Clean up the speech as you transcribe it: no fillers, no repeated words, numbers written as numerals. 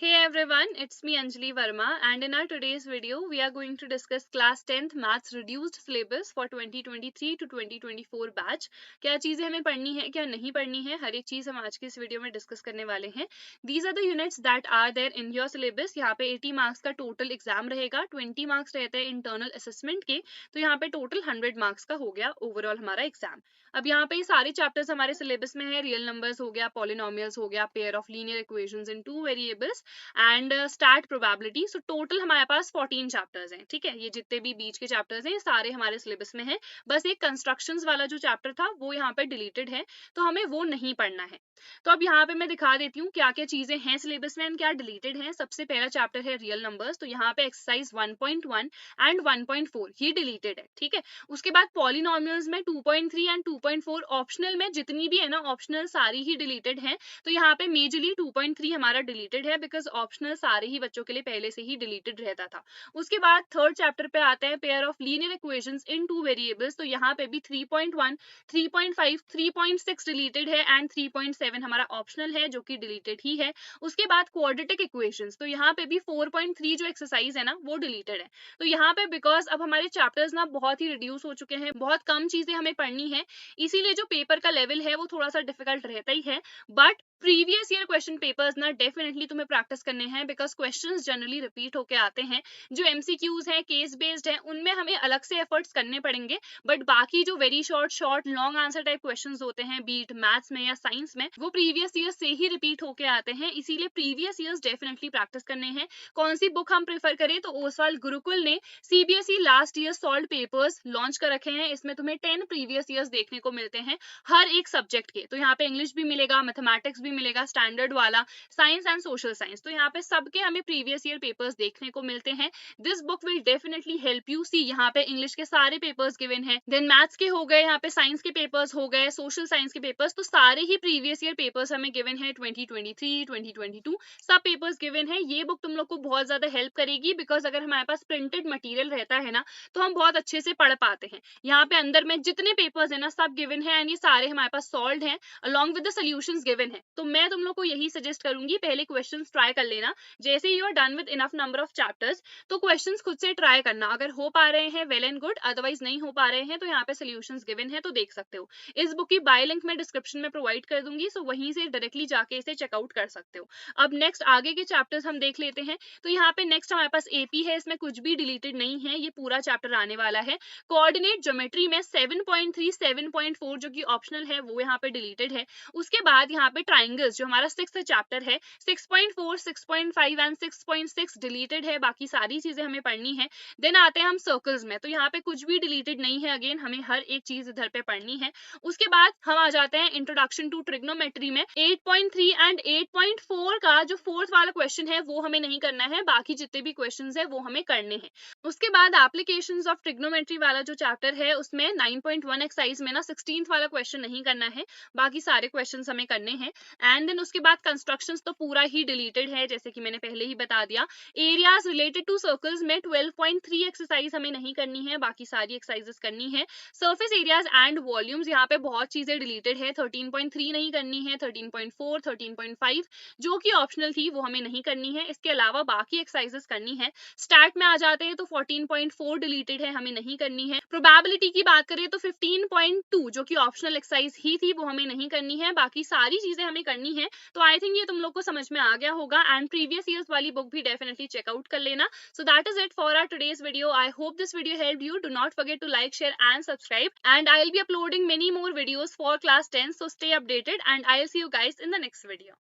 Hey everyone, it's me Anjali Verma, and in our today's video we are going to discuss class 10th maths reduced syllabus for 2023 to 2024 batch. क्या चीजें हमें पढ़नी है, क्या नहीं पढ़नी है, हर एक चीज हम आज की इस वीडियो में डिस्कस करने वाले हैं। These are the units that are there in your syllabus। यहाँ पे 80 मार्क्स का टोटल एग्जाम रहेगा, 20 मार्क्स रहते हैं इंटरनल असेसमेंट के, तो यहाँ पे टोटल 100 मार्क्स का हो गया ओवरऑल हमारा एग्जाम। अब यहाँ पे सारे चैप्टर्स हमारे सिलेबस में है। रियल नंबर्स हो गया, पॉलिनोमियल्स हो गया, pair of linear equations in two variables and start probability. So total हमारे पास 14 चैप्टर्स हैं। ठीक है, ये जितने भी बीच के चैप्टर्स हैं ये सारे हमारे सिलेबस में हैं। बस एक कंस्ट्रक्शंस वाला जो चैप्टर था वो यहाँ पे डिलीटेड है, तो हमें वो नहीं पढ़ना है। तो अब यहाँ पे मैं दिखा देती हूँ क्या क्या चीजें हैं सिलेबस में एंड क्या डिलीटेड है। सबसे पहला चैप्टर है रियल नंबर्स, तो यहाँ पे एक्सरसाइज 1.1 एंड 1.4 ये डिलीटेड है। ठीक है, उसके बाद पॉलिनोमियल्स में 2.3 एंड 2.4 ऑप्शनल में जितनी भी है ना ऑप्शनल सारी ही डिलीटेड है। तो यहाँ पे मेजरली 2.3 हमारा डिलीटेड है बिकॉज ऑप्शनल सारे ही बच्चों के लिए पहले से ही डिलीटेड रहता था। उसके बाद थर्ड चैप्टर पे आते हैं pair of linear equations in two variables, तो यहाँ पे भी 3.1, 3.5, 3.6 डिलीटेड है एंड 3.7 हमारा ऑप्शनल है जो कि डिलीटेड ही है। उसके बाद क्वाड्रेटिक इक्वेशंस, तो यहाँ पे भी 4.3 जो एक्सरसाइज है ना वो डिलीटेड है। तो यहाँ पे बिकॉज अब हमारे चैप्टर्स ना बहुत ही रिड्यूस हो चुके हैं, बहुत कम चीजें हमें पढ़नी है, इसीलिए जो पेपर का लेवल है वो थोड़ा सा डिफिकल्ट रहता ही है। But previous year question papers ना डेफिनेटली तुम्हें प्रैक्टिस करने हैं बिकॉज क्वेश्चंस जनरली रिपीट होके आते हैं। जो एमसीक्यूज हैं, केस बेस्ड है, उनमें हमें अलग से एफर्ट्स करने पड़ेंगे, बट बाकी जो very short long answer type questions होते हैं बीट मैथ्स में या साइंस में, वो प्रीवियस ईयर से ही रिपीट होके आते हैं, इसीलिए प्रीवियस ईयर्स डेफिनेटली प्रैक्टिस करने हैं। कौन सी बुक हम प्रेफर करें, तो ओसवाल गुरुकुल ने CBSE last year solve papers launch कर रखे हैं। इसमें तुम्हें 10 प्रीवियस ईयर्स देखने को मिलते हैं हर एक सब्जेक्ट के। तो यहाँ पे इंग्लिश भी मिलेगा, मैथमेटिक्स भी मिलेगा स्टैंडर्ड वाला, साइंस एंड सोशल साइंस, तो यहाँ पे सबके हमें प्रीवियस ईयर पेपर्स देखने को मिलते हैं। This book will definitely help you. See यहाँ पे इंग्लिश के सारे पेपर्स गिवन है, देन मैथ्स के हो गए, यहाँ पे साइंस के पेपर्स हो गए, सोशल साइंस के पेपर्स, तो सारे ही प्रीवियस ईयर पेपर्स हमें गिवन है। 2023, 2022 सब पेपर्स गिवन है। ये बुक तुम लोग को बहुत ज्यादा हेल्प करेगी बिकॉज अगर हमारे पास प्रिंटेड मटेरियल रहता है ना तो हम बहुत अच्छे से पढ़ पाते हैं। यहाँ पे अंदर में जितने पेपर्स है ना सब गिवन है एंड ये सारे हमारे पास सॉल्व हैं along with the solutions given है। तो मैं तुम लोग को यही सजेस्ट करूंगी, पहले क्वेश्चंस ट्राई कर लेना। जैसे you are done with enough number of chapters तो क्वेश्चंस खुद से ट्राई करना, अगर हो पा रहे हैं वेल एंड गुड, अदरवाइज नहीं हो पा रहे हैं तो यहाँ पे सॉल्यूशंस गिवन है तो देख सकते हो। इस बुक की बाय लिंक मैं डिस्क्रिप्शन में प्रोवाइड कर दूंगी, सो वहीं से डायरेक्टली जाके इसे चेकआउट कर सकते हो। अब नेक्स्ट आगे के चैप्टर्स हम देख लेते हैं। तो यहाँ पे नेक्स्ट हमारे पास एपी है, इसमें कुछ भी डिलीटेड नहीं है, ये पूरा चैप्टर आने वाला है। कोऑर्डिनेट ज्योमेट्री में 7.3, 7.4 जो कि ऑप्शनल है वो यहाँ पे डिलीटेड है। उसके बाद यहाँ पे ट्राइंगल्स जो हमारा 6th चैप्टर है, 6.4, 6.5 एंड 6.6 डिलीटेड है, बाकी सारी चीजें हमें पढ़नी है। देन आते हैं हम सर्कल्स में, तो यहाँ पे कुछ भी डिलीटेड नहीं है, अगेन हमें हर एक चीज इधर पे पढ़नी है। उसके बाद हम आ जाते हैं इंट्रोडक्शन टू ट्रिग्नोमेट्री में 8.3 एंड 8.4 का जो फोर्थ वाला क्वेश्चन है वो हमें नहीं करना है, बाकी जितने भी क्वेश्चंस है वो हमें करने हैं। उसके बाद एप्लीकेशंस ऑफ ट्रिग्नोमेट्री वाला जो चैप्टर है उसमें 9.1 एक्सरसाइज में ना 16th वाला क्वेश्चन नहीं करना है, बाकी सारे क्वेश्चंस हमें करने हैं। एंड देन उसके बाद कंस्ट्रक्शंस तो पूरा ही डिलीटेड है जैसे कि मैंने पहले ही बता दिया। एरियाज रिलेटेड टू सर्कल्स में 12.3 एक्सरसाइज हमें नहीं करनी है, बाकी सारी एक्सरसाइजेस करनी है। सरफेस एरियाज एंड वॉल्यूम्स यहाँ पे बहुत चीजें डिलीटेड है, 13.3 नहीं करनी है, 13.4, 13.5 जो कि ऑप्शनल थी वो हमें नहीं करनी है। इसके अलावा बाकी एक्सरसाइजेस करनी है। स्टैट में आ जाते हैं तो 14.4 डिलीटेड है, हमें नहीं करनी है। प्रोबेबिलिटी की बात करें तो 15.2 जो कि ऑप्शनल एक्सरसाइज ही थी वो हमें नहीं करनी है, बाकी सारी चीजें हमें करनी है। तो आई थिंक ये तुम लोग को समझ में आ गया होगा एंड प्रीवियस ईयर्स वाली बुक भी डेफिनेटली चेकआउट कर लेना। So that is it for our today's video. I hope this video helped you. Do not forget to like, share and subscribe, and I'll be uploading many more videos for class 10, so stay updated and I'll see you guys in the next video.